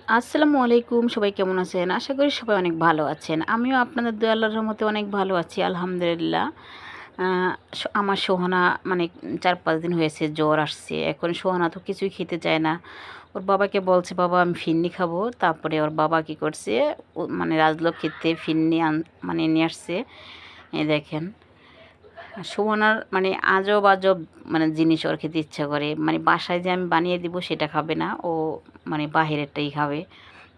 আসসালামু আলাইকুম, সবাই কেমন আছেন? আশা করি সবাই অনেক ভালো আছেন। আমিও আপনাদের দয়া আল্লাহর রহমতে অনেক ভালো আছি, আলহামদুলিল্লাহ। আ আমার সোহানা মানে ৪-৫ দিন হয়েছে জ্বর আসছে। এখন সোহানা তো কিছুই খেতে চায় না। ওর বাবাকে বলছে, "বাবা আমি ফিরনি খাবো।" তারপরে ওর বাবা কি করছে, মানে রাজলক্ষ্মীতে ফিরনি মানে নিয়ে আসছে। এই দেখেন, সুমনার মানে আজব আজব মানে জিনিস ওর খেতে ইচ্ছা করে। মানে বাসায় যে আমি বানিয়ে দিব সেটা খাবে না, ও মানে বাহিরেরটাই খাবে।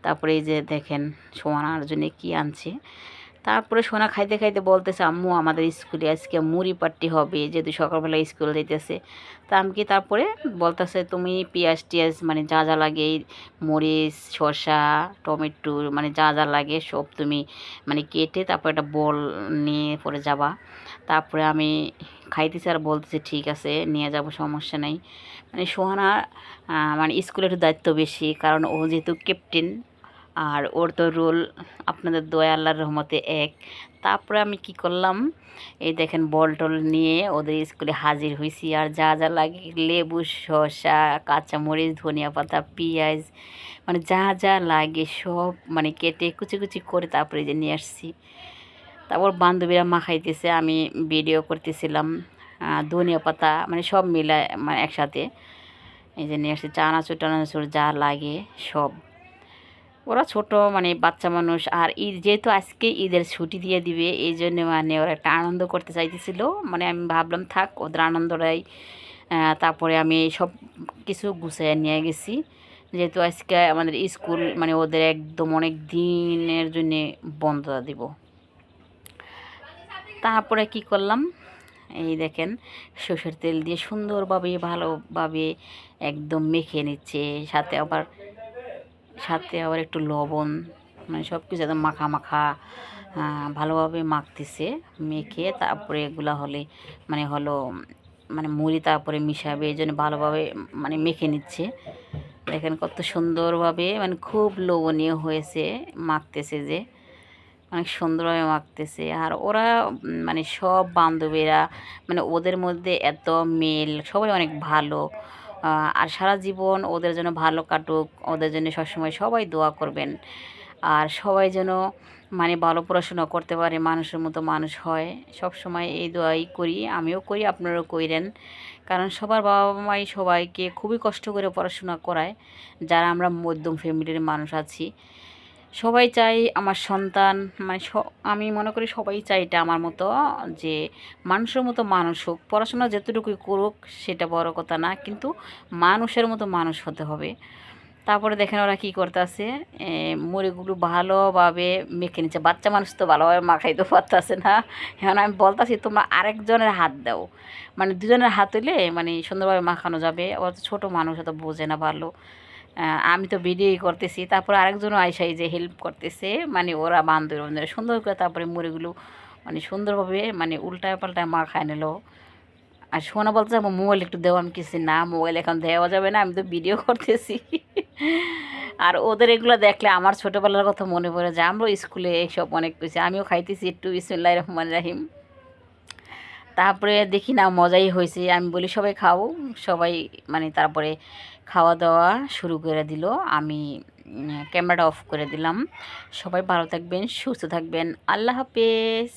তারপরে এই যে দেখেন সোনার জন্য কি আনছে। তারপরে সোনা খাইতে খাইতে বলতেছে, আম্মু আমাদের স্কুলে আজকে মুড়ি পার্টি হবে, যেহেতু সকালবেলা স্কুল যাইতেছে। তা আমি কি তারপরে বলতেছে, তুমি পেঁয়াজ টিয়াজ মানে যা যা লাগে, মরিচ, শসা, টমেটো মানে যা যা লাগে সব তুমি মানে কেটে তারপর একটা বল নিয়ে পরে যাবা। তারপরে আমি খাইতেছি আর বলতেছি, ঠিক আছে নিয়ে যাব, সমস্যা নেই। মানে সোহানা মানে স্কুলের একটু দায়িত্ব বেশি, কারণ ও যেহেতু ক্যাপ্টেন, আর ওর তো রোল আপনাদের দয়া আল্লাহর রহমতে এক। তারপরে আমি কি করলাম, এই দেখেন বল টল নিয়ে ওদের স্কুলে হাজির হয়েছি। আর যা যা লাগে লেবু, শসা, কাঁচামরিচ, ধনিয়া পাতা, পেঁয়াজ মানে যা যা লাগে সব মানে কেটে কুচি কুচি করে তারপরে যে নিয়ে আসছি। তারপর বান্ধবীরা মাখাইতেছে, আমি ভিডিও করতেছিলাম। ধনিয়া পাতা মানে সব মিলায় মানে একসাথে এই যে নিয়ে আসছি। চানাচুর টানাচুর যা লাগে সব। ওরা ছোট মানে বাচ্চা মানুষ, আর ঈদ যেহেতু আজকে ঈদের ছুটি দিয়ে দিবে, এই জন্য মানে ওরা একটা আনন্দ করতে চাইতেছিল। মানে আমি ভাবলাম থাক ওদের আনন্দটাই। তারপরে আমি সব কিছু গুছিয়ে নিয়ে গেছি, যেহেতু আজকে আমাদের স্কুল মানে ওদের একদম অনেক দিনের জন্যে বন্ধ দিব। তারপরে কি করলাম, এই দেখেন সরষের তেল দিয়ে সুন্দরভাবে ভালোভাবে একদম মেখে নিচ্ছে। সাথে আবার একটু লবণ, মানে সব কিছু একদম মাখা মাখা ভালোভাবে মাখতেছে। মেখে তারপরে এগুলা হলে মানে হলো মানে মুড়ি তারপরে মিশাবে, এই জন্য ভালোভাবে মানে মেখে নিচ্ছে। দেখেন কত সুন্দরভাবে মানে খুব লোভনীয় হয়েছে, মাখতেছে যে অনেক সুন্দরভাবে মাখতেছে। আর ওরা মানে সব বান্ধবীরা মানে ওদের মধ্যে এত মেল, সবাই অনেক ভালো। আর সারা জীবন ওদের জন্য ভালো কাটুক, ওদের জন্য সবসময় সবাই দোয়া করবেন। আর সবাই যেন মানে ভালো পড়াশোনা করতে পারে, মানুষের মতো মানুষ হয়, সব সময় এই দোয়াই করি, আমিও করি, আপনারাও কইরেন। কারণ সবার বাবা মাই সবাইকে খুবই কষ্ট করে পড়াশোনা করায়, যারা আমরা মধ্যম ফ্যামিলির মানুষ আছি। সবাই চাই আমার সন্তান মানে আমি মনে করি সবাই চাই এটা আমার মতো, যে মানুষের মতো মানুষ হোক, পড়াশোনা যতটুকুই করুক সেটা বড় কথা না, কিন্তু মানুষের মতো মানুষ হতে হবে। তারপরে দেখেন ওরা কী করতেছে, মুড়িগুলো ভালোভাবে মেখে নিচ্ছে। বাচ্চা মানুষ তো ভালোভাবে মাখাইতে পারতেছে না। এখন আমি বলতেছি তোমরা আরেকজনের হাত দাও, মানে দুজনের হাত হইলে মানে সুন্দরভাবে মাখানো যাবে। ওরা তো ছোটো মানুষ, অত বোঝে না ভালো। আমি তো ভিডিওই করতেছি, তারপর আরেকজনও আইসাই যে হেল্প করতেছে, মানে ওরা বান্ধবীরা সুন্দর করে তারপরে মুড়িগুলো মানে সুন্দরভাবে মানে উল্টায় পাল্টায় মাখায় নিল। আর সোনা বলছে আমার মোবাইল একটু দেওয়া, আমি কিছু না, মোবাইল এখন দেওয়া যাবে না, আমি তো ভিডিও করতেছি। আর ওদের এগুলো দেখলে আমার ছোটোবেলার কথা মনে পড়ে যায়, আমরাও স্কুলে এইসব অনেক কিছু আমিও খাইতেছি একটু, বিসমিল্লাহির রহমানির রহিম। তারপরে দেখি না মজাই হয়েছে, আমি বলি সবাই খাও। সবাই মানে তারপরে খাওয়া দাওয়া শুরু করে দিল। আমি ক্যামেরাটা অফ করে দিলাম। সবাই ভালো থাকবেন, সুস্থ থাকবেন, আল্লাহ হাফেজ।